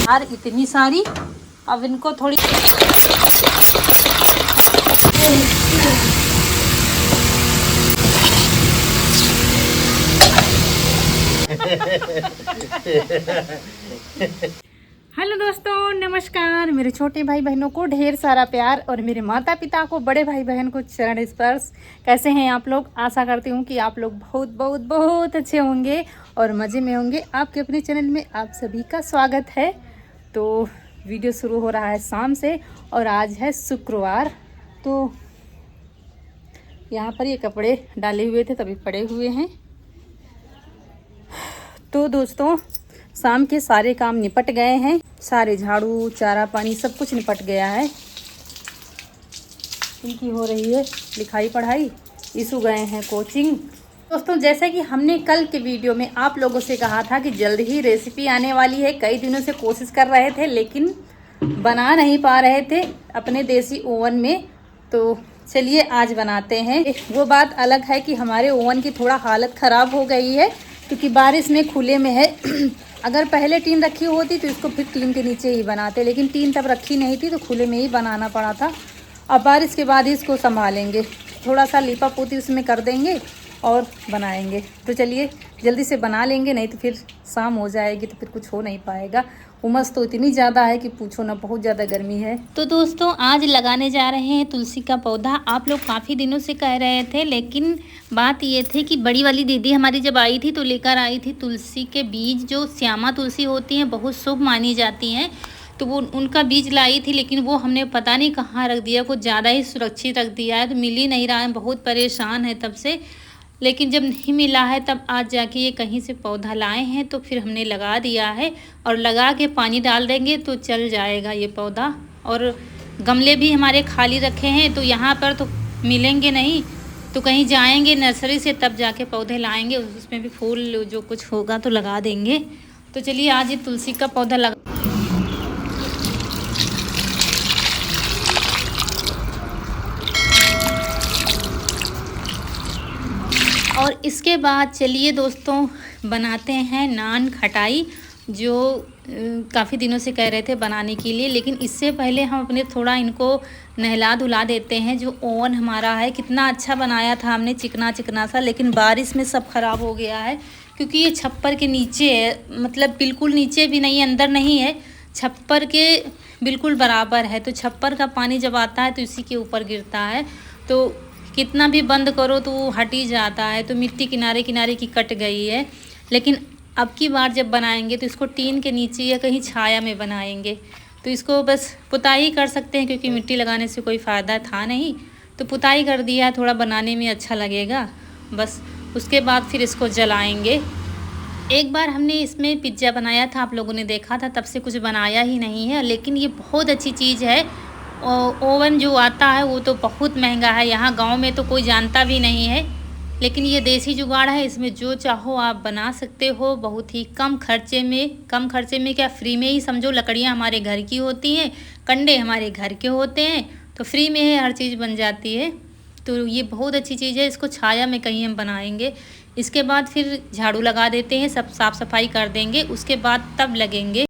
यार इतनी सारी, अब इनको थोड़ी हेलो दोस्तों, नमस्कार। मेरे छोटे भाई बहनों को ढेर सारा प्यार और मेरे माता पिता को, बड़े भाई बहन को चरण स्पर्श। कैसे हैं आप लोग? आशा करती हूँ कि आप लोग बहुत बहुत बहुत अच्छे होंगे और मज़े में होंगे। आपके अपने चैनल में आप सभी का स्वागत है। तो वीडियो शुरू हो रहा है शाम से और आज है शुक्रवार। तो यहाँ पर ये कपड़े डाले हुए थे तभी पड़े हुए हैं। तो दोस्तों शाम के सारे काम निपट गए हैं, सारे झाड़ू चारा पानी सब कुछ निपट गया है। इनकी हो रही है लिखाई पढ़ाई, ईशु गए हैं कोचिंग। दोस्तों जैसे कि हमने कल के वीडियो में आप लोगों से कहा था कि जल्द ही रेसिपी आने वाली है। कई दिनों से कोशिश कर रहे थे लेकिन बना नहीं पा रहे थे अपने देसी ओवन में। तो चलिए आज बनाते हैं। वो बात अलग है कि हमारे ओवन की थोड़ा हालत ख़राब हो गई है क्योंकि बारिश में खुले में है। अगर पहले टीन रखी होती तो इसको फिर टीन के नीचे ही बनाते, लेकिन टीन तब रखी नहीं थी तो खुले में ही बनाना पड़ा था। अब बारिश के बाद ही इसको संभालेंगे, थोड़ा सा लीपा पोती उसमें कर देंगे और बनाएंगे। तो चलिए जल्दी से बना लेंगे, नहीं तो फिर शाम हो जाएगी तो फिर कुछ हो नहीं पाएगा। उमस तो इतनी ज़्यादा है कि पूछो ना, बहुत ज़्यादा गर्मी है। तो दोस्तों आज लगाने जा रहे हैं तुलसी का पौधा। आप लोग काफ़ी दिनों से कह रहे थे, लेकिन बात ये थी कि बड़ी वाली दीदी हमारी जब आई थी तो लेकर आई थी तुलसी के बीज, जो श्यामा तुलसी होती हैं बहुत शुभ मानी जाती हैं। तो वो उनका बीज लाई थी, लेकिन वो हमने पता नहीं कहाँ रख दिया, कुछ ज़्यादा ही सुरक्षित रख दिया है तो मिल ही नहीं रहा है। बहुत परेशान है तब से, लेकिन जब नहीं मिला है तब आज जाके ये कहीं से पौधा लाए हैं तो फिर हमने लगा दिया है और लगा के पानी डाल देंगे तो चल जाएगा ये पौधा। और गमले भी हमारे खाली रखे हैं तो यहाँ पर तो मिलेंगे नहीं, तो कहीं जाएंगे नर्सरी से तब जाके पौधे लाएंगे, उसमें भी फूल जो कुछ होगा तो लगा देंगे। तो चलिए आज ये तुलसी का पौधा लगा। और इसके बाद चलिए दोस्तों बनाते हैं नान खटाई, जो काफ़ी दिनों से कह रहे थे बनाने के लिए। लेकिन इससे पहले हम अपने थोड़ा इनको नहला धुला देते हैं। जो ओवन हमारा है कितना अच्छा बनाया था हमने, चिकना चिकना सा, लेकिन बारिश में सब ख़राब हो गया है क्योंकि ये छप्पर के नीचे है। मतलब बिल्कुल नीचे भी नहीं, अंदर नहीं है, छप्पर के बिल्कुल बराबर है। तो छप्पर का पानी जब आता है तो इसी के ऊपर गिरता है, तो कितना भी बंद करो तो वो हट ही जाता है। तो मिट्टी किनारे किनारे की कट गई है। लेकिन अब की बार जब बनाएंगे तो इसको टीन के नीचे या कहीं छाया में बनाएंगे। तो इसको बस पुताई कर सकते हैं क्योंकि मिट्टी लगाने से कोई फ़ायदा था नहीं, तो पुताई कर दिया है, थोड़ा बनाने में अच्छा लगेगा बस। उसके बाद फिर इसको जलाएंगे। एक बार हमने इसमें पिज्ज़ा बनाया था, आप लोगों ने देखा था, तब से कुछ बनाया ही नहीं है। लेकिन ये बहुत अच्छी चीज़ है। ओवन जो आता है वो तो बहुत महंगा है, यहाँ गांव में तो कोई जानता भी नहीं है, लेकिन ये देसी जुगाड़ है। इसमें जो चाहो आप बना सकते हो बहुत ही कम खर्चे में। कम खर्चे में क्या, फ्री में ही समझो। लकड़ियाँ हमारे घर की होती हैं, कंडे हमारे घर के होते हैं, तो फ्री में ही हर चीज़ बन जाती है। तो ये बहुत अच्छी चीज़ है। इसको छाया में कहीं हम बनाएंगे। इसके बाद फिर झाड़ू लगा देते हैं, सब साफ़ सफाई कर देंगे, उसके बाद तब लगेंगे।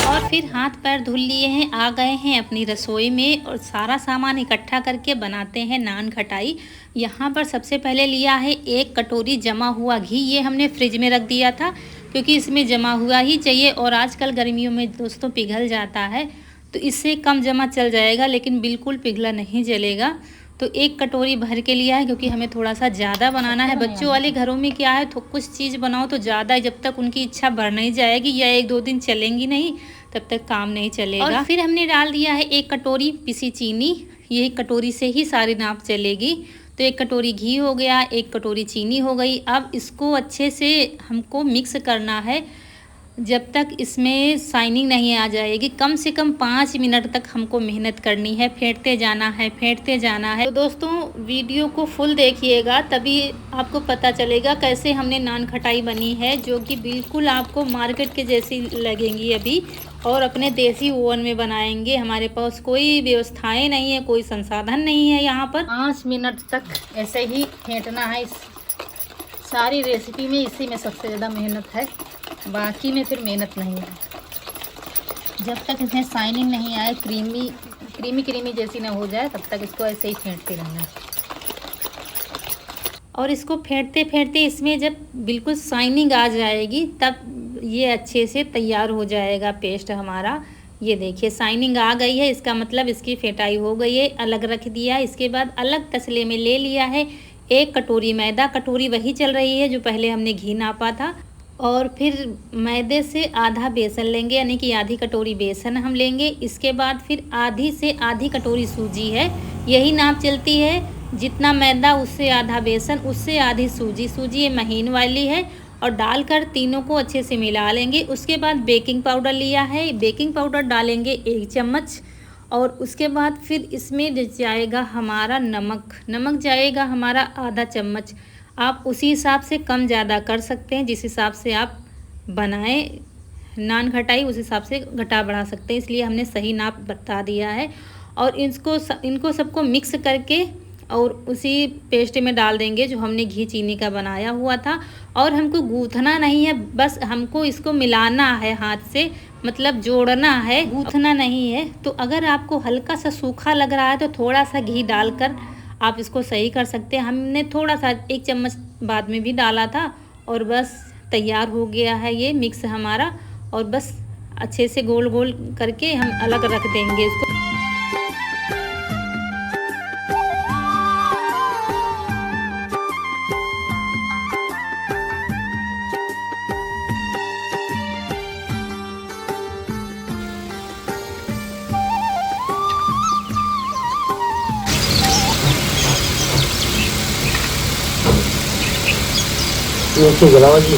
और फिर हाथ पैर धुल लिए हैं, आ गए हैं अपनी रसोई में और सारा सामान इकट्ठा करके बनाते हैं नान खटाई। यहाँ पर सबसे पहले लिया है 1 कटोरी जमा हुआ घी। ये हमने फ्रिज में रख दिया था क्योंकि इसमें जमा हुआ ही चाहिए, और आजकल गर्मियों में दोस्तों पिघल जाता है, तो इससे कम जमा चल जाएगा लेकिन बिल्कुल पिघला नहीं जलेगा। तो 1 कटोरी भर के लिया है क्योंकि हमें थोड़ा सा ज़्यादा बनाना है। बच्चों वाले घरों में क्या है, तो कुछ चीज़ बनाओ तो ज़्यादा, जब तक उनकी इच्छा भर नहीं जाएगी या 1-2 दिन चलेंगी नहीं तब तक काम नहीं चलेगा। और फिर हमने डाल दिया है 1 कटोरी पिसी चीनी। ये कटोरी से ही सारी नाप चलेगी। तो 1 कटोरी घी हो गया, 1 कटोरी चीनी हो गई। अब इसको अच्छे से हमको मिक्स करना है जब तक इसमें शाइनिंग नहीं आ जाएगी। कम से कम 5 मिनट तक हमको मेहनत करनी है, फेंटते जाना है, फेंटते जाना है। तो दोस्तों वीडियो को फुल देखिएगा, तभी आपको पता चलेगा कैसे हमने नान खटाई बनी है, जो कि बिल्कुल आपको मार्केट के जैसी लगेंगी अभी, और अपने देसी ओवन में बनाएंगे। हमारे पास कोई व्यवस्थाएं नहीं है, कोई संसाधन नहीं है यहाँ पर। 5 मिनट तक ऐसे ही फेंटना है। इस सारी रेसिपी में इसी में सबसे ज़्यादा मेहनत है, बाकी में फिर मेहनत नहीं है। जब तक इसमें शाइनिंग नहीं आए, क्रीमी जैसी ना हो जाए, तब तक इसको ऐसे ही फेंटते रहना है। और इसको फेंटते फेंटते इसमें जब बिल्कुल शाइनिंग आ जाएगी, तब ये अच्छे से तैयार हो जाएगा पेस्ट हमारा। ये देखिए शाइनिंग आ गई है, इसका मतलब इसकी फेंटाई हो गई है। अलग रख दिया। इसके बाद अलग तसले में ले लिया है 1 कटोरी मैदा। कटोरी वही चल रही है जो पहले हमने घी नापा था। और फिर मैदे से आधा बेसन लेंगे, यानी कि आधी कटोरी बेसन हम लेंगे। इसके बाद फिर आधी से आधी कटोरी सूजी है, यही नाप चलती है। जितना मैदा उससे आधा बेसन, उससे आधी सूजी। सूजी ये महीन वाली है। और डालकर तीनों को अच्छे से मिला लेंगे। उसके बाद बेकिंग पाउडर लिया है, बेकिंग पाउडर डालेंगे 1 चम्मच। और उसके बाद फिर इसमें जाएगा हमारा नमक जाएगा हमारा आधा चम्मच। आप उसी हिसाब से कम ज़्यादा कर सकते हैं, जिस हिसाब से आप बनाएं नान खटाई, उस हिसाब से घटा बढ़ा सकते हैं, इसलिए हमने सही नाप बता दिया है। और इनको सबको मिक्स करके और उसी पेस्ट में डाल देंगे जो हमने घी चीनी का बनाया हुआ था। और हमको गूँथना नहीं है, बस हमको इसको मिलाना है हाथ से, मतलब जोड़ना है, गूँथना नहीं है। तो अगर आपको हल्का सा सूखा लग रहा है तो थोड़ा सा घी डालकर आप इसको सही कर सकते हैं। हमने थोड़ा सा 1 चम्मच बाद में भी डाला था। और बस तैयार हो गया है ये मिक्स हमारा। और बस अच्छे से गोल गोल करके हम अलग रख देंगे इसको। तो जलावा जी।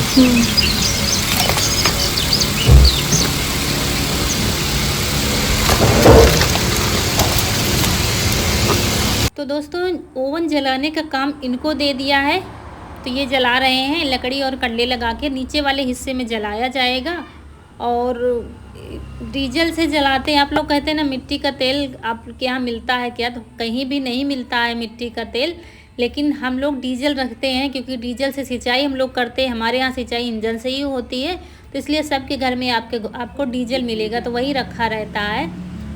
तो दोस्तों ओवन जलाने का काम इनको दे दिया है, तो ये जला रहे हैं। लकड़ी और कंडे लगा के नीचे वाले हिस्से में जलाया जाएगा। और डीजल से जलाते हैं। आप लोग कहते हैं ना मिट्टी का तेल आपके यहाँ मिलता है क्या, तो कहीं भी नहीं मिलता है मिट्टी का तेल। लेकिन हम लोग डीजल रखते हैं, क्योंकि डीजल से सिंचाई हम लोग करते हैं। हमारे यहाँ सिंचाई इंजन से ही होती है, तो इसलिए सबके घर में आपको डीजल मिलेगा, तो वही रखा रहता है।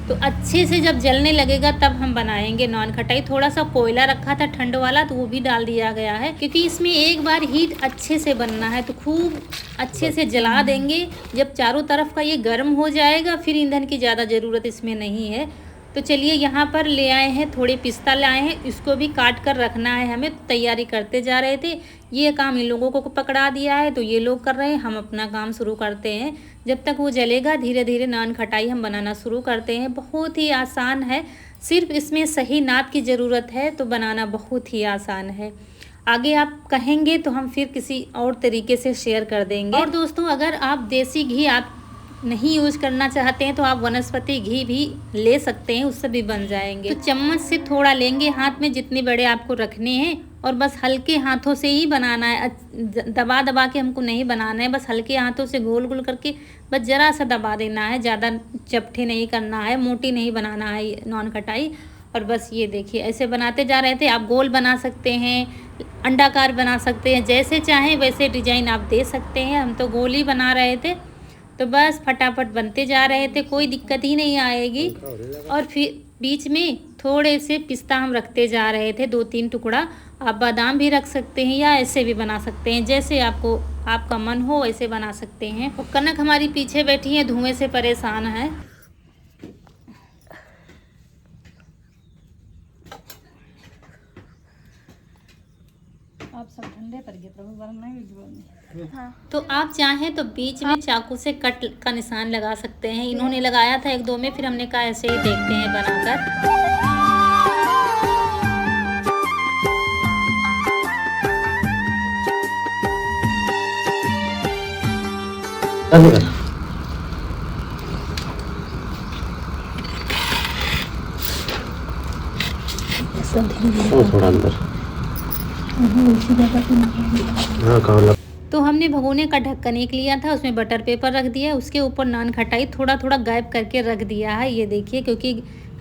तो अच्छे से जब जलने लगेगा तब हम बनाएंगे नान खटाई। थोड़ा सा कोयला रखा था ठंड वाला, तो वो भी डाल दिया गया है, क्योंकि इसमें एक बार हीट अच्छे से बनना है। तो खूब अच्छे से जला देंगे। जब चारों तरफ का ये गर्म हो जाएगा, फिर ईंधन की ज़्यादा ज़रूरत इसमें नहीं है। तो चलिए यहाँ पर ले आए हैं, थोड़े पिस्ता लाए हैं, इसको भी काट कर रखना है हमें। तैयारी करते जा रहे थे, ये काम इन लोगों को पकड़ा दिया है, तो ये लोग कर रहे हैं, हम अपना काम शुरू करते हैं। जब तक वो जलेगा धीरे धीरे नान खटाई हम बनाना शुरू करते हैं। बहुत ही आसान है, सिर्फ इसमें सही नाप की ज़रूरत है, तो बनाना बहुत ही आसान है। आगे आप कहेंगे तो हम फिर किसी और तरीके से शेयर कर देंगे। और दोस्तों अगर आप देसी घी आप नहीं यूज करना चाहते हैं तो आप वनस्पति घी भी ले सकते हैं, उससे भी बन जाएंगे। तो चम्मच से थोड़ा लेंगे हाथ में, जितने बड़े आपको रखने हैं, और बस हल्के हाथों से ही बनाना है। दबा दबा के हमको नहीं बनाना है, बस हल्के हाथों से गोल गोल करके बस ज़रा सा दबा देना है। ज़्यादा चपटे नहीं करना है, मोटी नहीं बनाना है नान खटाई। और बस ये देखिए ऐसे बनाते जा रहे थे। आप गोल बना सकते हैं, अंडाकार बना सकते हैं, जैसे चाहें वैसे डिजाइन आप दे सकते हैं। हम तो गोल ही बना रहे थे, तो बस फटाफट बनते जा रहे थे, कोई दिक्कत ही नहीं आएगी। और फिर बीच में थोड़े से पिस्ता हम रखते जा रहे थे, 2-3 टुकड़ा। आप बादाम भी रख सकते हैं या ऐसे भी बना सकते हैं, जैसे आपका मन हो वैसे बना सकते हैं। और कनक हमारी पीछे बैठी है, धुएं से परेशान है। आप सब ठंडे पर गए प्रभु गरम नहीं। हाँ। तो आप चाहें तो बीच में चाकू से कट का निशान लगा सकते हैं। इन्होंने लगाया था 1-2 में, फिर हमने कहा ऐसे ही देखते हैं बनाकर। बंद कर। थोड़ा अंदर। हाँ कहाँ। तो हमने भगोने का ढक्कन एक लिया था, उसमें बटर पेपर रख दिया, उसके ऊपर नान खटाई थोड़ा थोड़ा गैप करके रख दिया है। ये देखिए, क्योंकि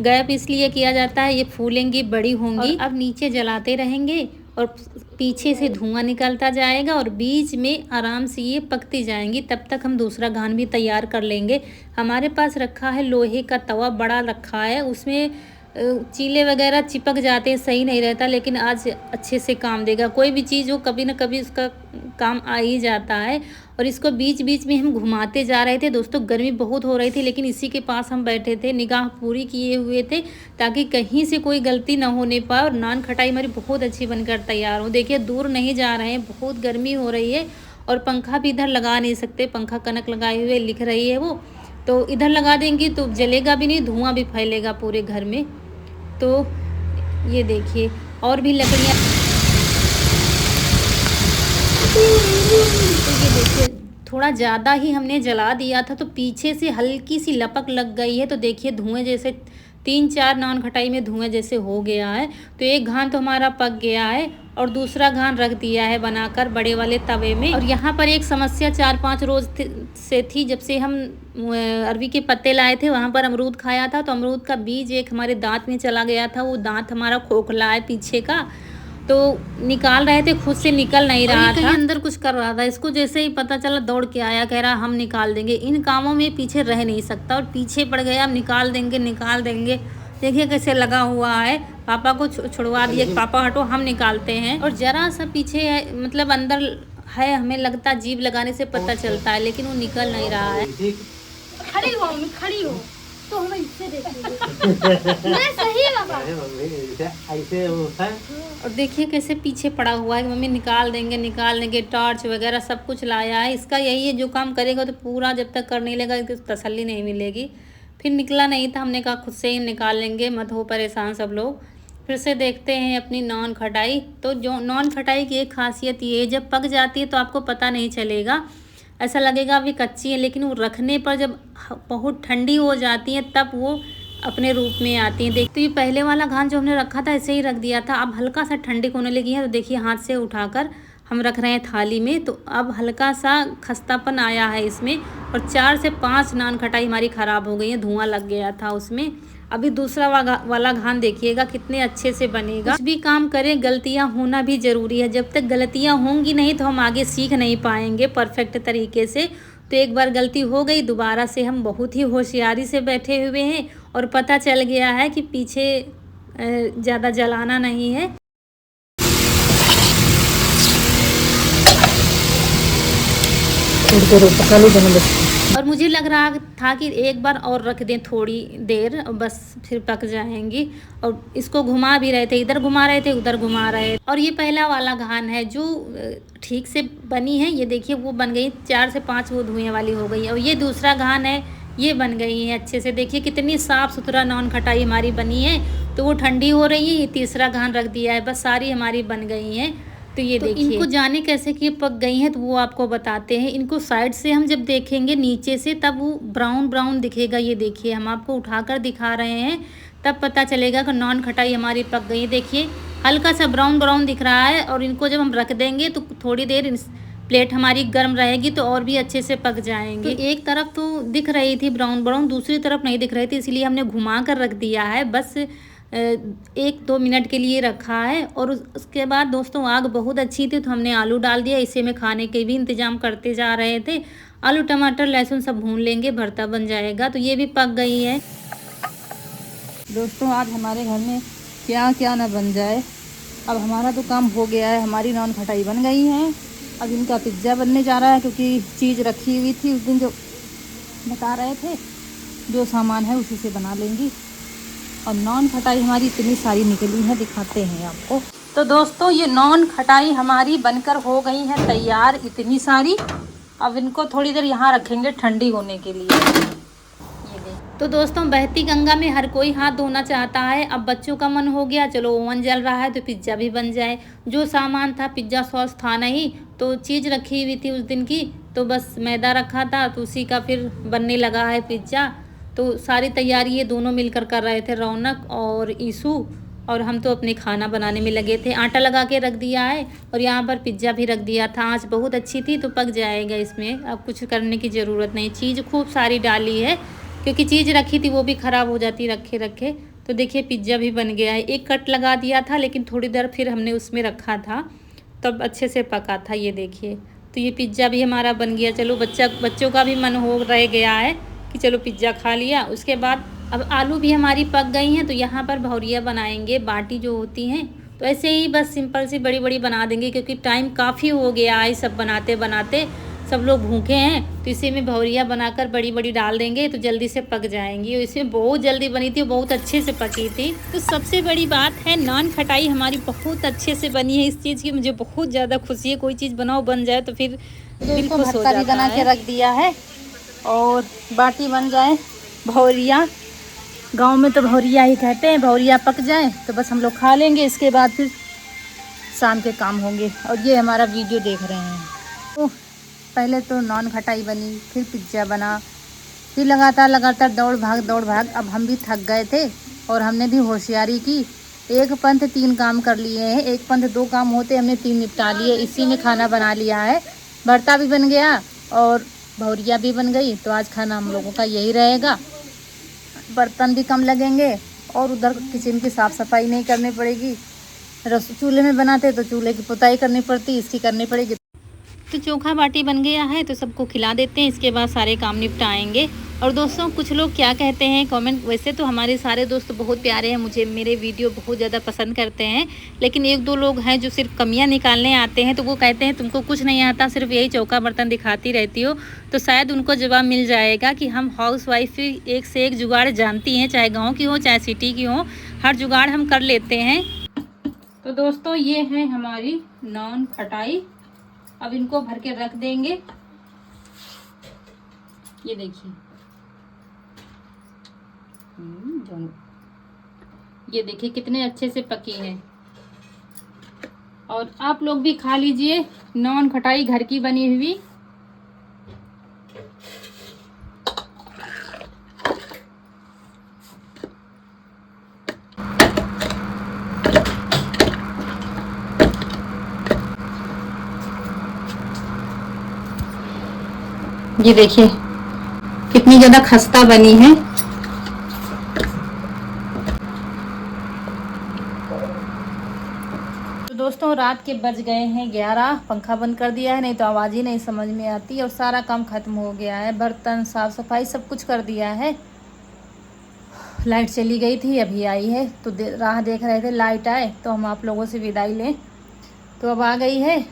गैप इसलिए किया जाता है, ये फूलेंगी, बड़ी होंगी। अब नीचे जलाते रहेंगे और पीछे से धुआं निकलता जाएगा और बीच में आराम से ये पकती जाएंगी। तब तक हम दूसरा घान भी तैयार कर लेंगे। हमारे पास रखा है लोहे का तवा, बड़ा रखा है, उसमें चीले वगैरह चिपक जाते हैं, सही नहीं रहता, लेकिन आज अच्छे से काम देगा। कोई भी चीज़ हो कभी ना कभी उसका काम आ ही जाता है। और इसको बीच बीच में हम घुमाते जा रहे थे। दोस्तों गर्मी बहुत हो रही थी, लेकिन इसी के पास हम बैठे थे, निगाह पूरी किए हुए थे ताकि कहीं से कोई गलती ना होने पाए और नान खटाई हमारी बहुत अच्छी बनकर तैयार हो। देखिए दूर नहीं जा रहे हैं, बहुत गर्मी हो रही है और पंखा भी इधर लगा नहीं सकते, पंखा कनक लगाए हुए लिख रही है वो, तो इधर लगा देंगी तो जलेगा भी नहीं, धुआं भी फैलेगा पूरे घर में। तो ये देखिए और भी लकड़ियाँ, तो ये देखिए थोड़ा ज़्यादा ही हमने जला दिया था तो पीछे से हल्की सी लपक लग गई है। तो देखिए धुएं जैसे 3-4 नान खटाई में धुएं जैसे हो गया है। तो एक घान तो हमारा पक गया है और दूसरा घान रख दिया है बनाकर बड़े वाले तवे में। और यहाँ पर एक समस्या 4-5 रोज से थी, जब से हम अरवी के पत्ते लाए थे, वहाँ पर अमरूद खाया था तो अमरूद का बीज एक हमारे दांत में चला गया था। वो दांत हमारा खोखला है पीछे का, तो निकाल रहे थे, खुद से निकल नहीं रहा था, अंदर कुछ कर रहा था। इसको जैसे ही पता चला दौड़ के आया, कह रहा हम निकाल देंगे। इन कामों में पीछे रह नहीं सकता और पीछे पड़ गया, हम निकाल देंगे निकाल देंगे। देखिए कैसे लगा हुआ है, पापा को छुड़वा दिया, पापा हटो हम निकालते हैं। और जरा सा पीछे है, मतलब अंदर है, हमें लगता जीभ लगाने से पता चलता है, लेकिन वो निकल नहीं रहा है। खड़ी हो मम्मी, खड़ी हो तो हमें इससे देखेंगे। मैं सही लगा। ऐसे होता है। और देखिए कैसे पीछे पड़ा हुआ है, मम्मी निकाल देंगे, टॉर्च वगैरह सब कुछ लाया है। इसका यही है, जो काम करेगा तो पूरा जब तक कर नहीं लेगा तसल्ली नहीं मिलेगी। फिर निकला नहीं था, हमने कहा खुद से ही निकाल लेंगे, मत हो परेशान सब लोग। फिर से देखते हैं अपनी नॉन खटाई। तो जो नॉन खटाई की एक खासियत ये है, जब पक जाती है तो आपको पता नहीं चलेगा, ऐसा लगेगा अभी कच्ची है, लेकिन वो रखने पर जब बहुत ठंडी हो जाती है तब वो अपने रूप में आती हैं। देखते ही पहले वाला घान जो हमने रखा था ऐसे ही रख दिया था, अब हल्का सा ठंडी होने लगी है। तो देखिए हाथ से उठाकर हम रख रहे हैं थाली में, तो अब हल्का सा खस्तापन आया है इसमें। और 4 से 5 नान खटाई हमारी ख़राब हो गई है, धुआं लग गया था उसमें। अभी दूसरा वाला घान देखिएगा कितने अच्छे से बनेगा। कुछ भी काम करें गलतियां होना भी ज़रूरी है, जब तक गलतियां होंगी नहीं तो हम आगे सीख नहीं पाएंगे परफेक्ट तरीके से। तो एक बार गलती हो गई, दोबारा से हम बहुत ही होशियारी से बैठे हुए हैं और पता चल गया है कि पीछे ज़्यादा जलाना नहीं है। और मुझे लग रहा था कि एक बार और रख दें थोड़ी देर, बस फिर पक जाएंगी। और इसको घुमा भी रहे थे, इधर घुमा रहे थे उधर घुमा रहे। और ये पहला वाला घान है जो ठीक से बनी है, ये देखिए वो बन गई 4 से 5 वो धुएं वाली हो गई। और ये दूसरा घान है, ये बन गई है अच्छे से। देखिए कितनी साफ़ सुथरा नॉन खटाई हमारी बनी है। तो वो ठंडी हो रही है, ये तीसरा घान रख दिया है, बस सारी हमारी बन गई हैं। तो ये देखिए इनको जाने कैसे कि पक गई हैं, तो वो आपको बताते हैं। इनको साइड से हम जब देखेंगे नीचे से, तब वो ब्राउन ब्राउन दिखेगा। ये देखिए हम आपको उठाकर दिखा रहे हैं, तब पता चलेगा कि नॉन खटाई हमारी पक गई। देखिए हल्का सा ब्राउन ब्राउन दिख रहा है। और इनको जब हम रख देंगे तो थोड़ी देर प्लेट हमारी गर्म रहेगी तो और भी अच्छे से पक जाएंगे। तो एक तरफ तो दिख रही थी ब्राउन ब्राउन, दूसरी तरफ नहीं दिख रही थी, इसलिए हमने घुमा कर रख दिया है। बस 1-2 मिनट के लिए रखा है। और उसके बाद दोस्तों आग बहुत अच्छी थी, तो हमने आलू डाल दिया। इसे में खाने के भी इंतज़ाम करते जा रहे थे। आलू टमाटर लहसुन सब भून लेंगे, भरता बन जाएगा। तो ये भी पक गई है। दोस्तों आज हमारे घर में क्या क्या ना बन जाए। अब हमारा तो काम हो गया है, हमारी नॉन खटाई बन गई है। अब इनका पिज्ज़ा बनने जा रहा है, क्योंकि चीज़ रखी हुई थी उस दिन जो बता रहे थे, जो सामान है उसी से बना लेंगी। और नॉन खटाई हमारी इतनी सारी निकली है, दिखाते हैं आपको। तो दोस्तों ये नॉन खटाई हमारी बनकर हो गई है तैयार, इतनी सारी। अब इनको थोड़ी देर यहाँ रखेंगे ठंडी होने के लिए। ये देख, तो दोस्तों बहती गंगा में हर कोई हाथ धोना चाहता है। अब बच्चों का मन हो गया चलो ओवन जल रहा है तो पिज्ज़ा भी बन जाए। जो सामान था पिज्ज़ा सॉस था नहीं, तो चीज़ रखी हुई थी उस दिन की, तो बस मैदा रखा था तो उसी का फिर बनने लगा है पिज्ज़ा। तो सारी तैयारी ये दोनों मिलकर कर रहे थे, रौनक और ईशू, और हम तो अपने खाना बनाने में लगे थे। आटा लगा के रख दिया है और यहाँ पर पिज्ज़ा भी रख दिया था। आँच बहुत अच्छी थी तो पक जाएगा इसमें, अब कुछ करने की ज़रूरत नहीं। चीज़ खूब सारी डाली है क्योंकि चीज़ रखी थी वो भी ख़राब हो जाती रखे रखे। तो देखिए पिज्ज़ा भी बन गया है। एक कट लगा दिया था लेकिन थोड़ी देर फिर हमने उसमें रखा था तब अच्छे से पका था। ये देखिए तो ये पिज्ज़ा भी हमारा बन गया। चलो बच्चों का भी मन हो रह गया है कि चलो पिज्ज़ा खा लिया। उसके बाद अब आलू भी हमारी पक गई हैं तो यहाँ पर भौरिया बनाएंगे, बाटी जो होती हैं। तो ऐसे ही बस सिंपल सी बड़ी बड़ी बना देंगे क्योंकि टाइम काफ़ी हो गया है सब बनाते बनाते, सब लोग भूखे हैं। तो इसी में भौरिया बनाकर बड़ी बड़ी डाल देंगे तो जल्दी से पक जाएंगी। और इसमें बहुत जल्दी बनी थी, बहुत अच्छे से पकी थी। तो सबसे बड़ी बात है नान खटाई हमारी बहुत अच्छे से बनी है। इस चीज़ की मुझे बहुत ज़्यादा खुशी है। कोई चीज़ बनाओ बन जाए तो फिर दिल खुश हो जाता है। बना के रख दिया है और बाटी बन जाए। भौरिया गांव में तो भौरिया ही कहते हैं। भौरिया पक जाए तो बस हम लोग खा लेंगे, इसके बाद फिर शाम के काम होंगे। और ये हमारा वीडियो देख रहे हैं। तो पहले तो नान खटाई बनी, फिर पिज्ज़ा बना, फिर लगातार दौड़ भाग। अब हम भी थक गए थे और हमने भी होशियारी की। एक पंथ 3 काम कर लिए हैं। एक पंथ 2 काम होते हमने 3 निपटा लिए। इसी में खाना बना लिया है। भरता भी बन गया और भौरिया भी बन गई। तो आज खाना हम लोगों का यही रहेगा। बर्तन भी कम लगेंगे और उधर किचन की साफ़ सफाई नहीं करनी पड़ेगी। चूल्हे में बनाते तो चूल्हे की पुताई करनी पड़ती, इसकी करनी पड़ेगी। तो चोखा बाटी बन गया है तो सबको खिला देते हैं, इसके बाद सारे काम निपटाएंगे। और दोस्तों कुछ लोग क्या कहते हैं कमेंट, वैसे तो हमारे सारे दोस्त बहुत प्यारे हैं, मुझे मेरे वीडियो बहुत ज़्यादा पसंद करते हैं। लेकिन 1-2 लोग हैं जो सिर्फ कमियां निकालने आते हैं। तो वो कहते हैं तुमको कुछ नहीं आता, सिर्फ यही चौका बर्तन दिखाती रहती हो। तो शायद उनको जवाब मिल जाएगा कि हम हाउस वाइफ एक से एक जुगाड़ जानती हैं, चाहे गाँव की हो चाहे सिटी की हो, हर जुगाड़ हम कर लेते हैं। तो दोस्तों ये है हमारी नान खटाई। अब इनको भर के रख देंगे। ये देखिए ये देखिए कितने अच्छे से पकी है। और आप लोग भी खा लीजिए नान खटाई घर की बनी हुई। ये देखिए कितनी ज़्यादा खस्ता बनी है। तो दोस्तों रात के बज गए हैं 11। पंखा बंद कर दिया है, नहीं तो आवाज़ ही नहीं समझ में आती। और सारा काम खत्म हो गया है, बर्तन साफ सफाई सब कुछ कर दिया है। लाइट चली गई थी, अभी आई है तो राह देख रहे थे लाइट आए तो हम आप लोगों से विदाई लें। तो अब आ गई है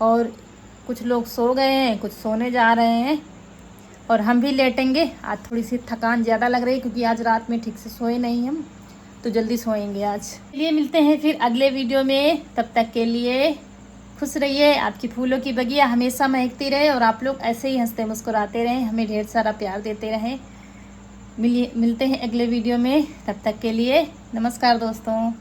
और कुछ लोग सो गए हैं, कुछ सोने जा रहे हैं और हम भी लेटेंगे। आज थोड़ी सी थकान ज़्यादा लग रही है क्योंकि आज रात में ठीक से सोए नहीं हम, तो जल्दी सोएंगे आज। चलिए मिलते हैं फिर अगले वीडियो में, तब तक के लिए खुश रहिए। आपकी फूलों की बगिया हमेशा महकती रहे और आप लोग ऐसे ही हंसते मुस्कुराते रहें, हमें ढेर सारा प्यार देते रहें। मिलते हैं अगले वीडियो में, तब तक के लिए नमस्कार दोस्तों।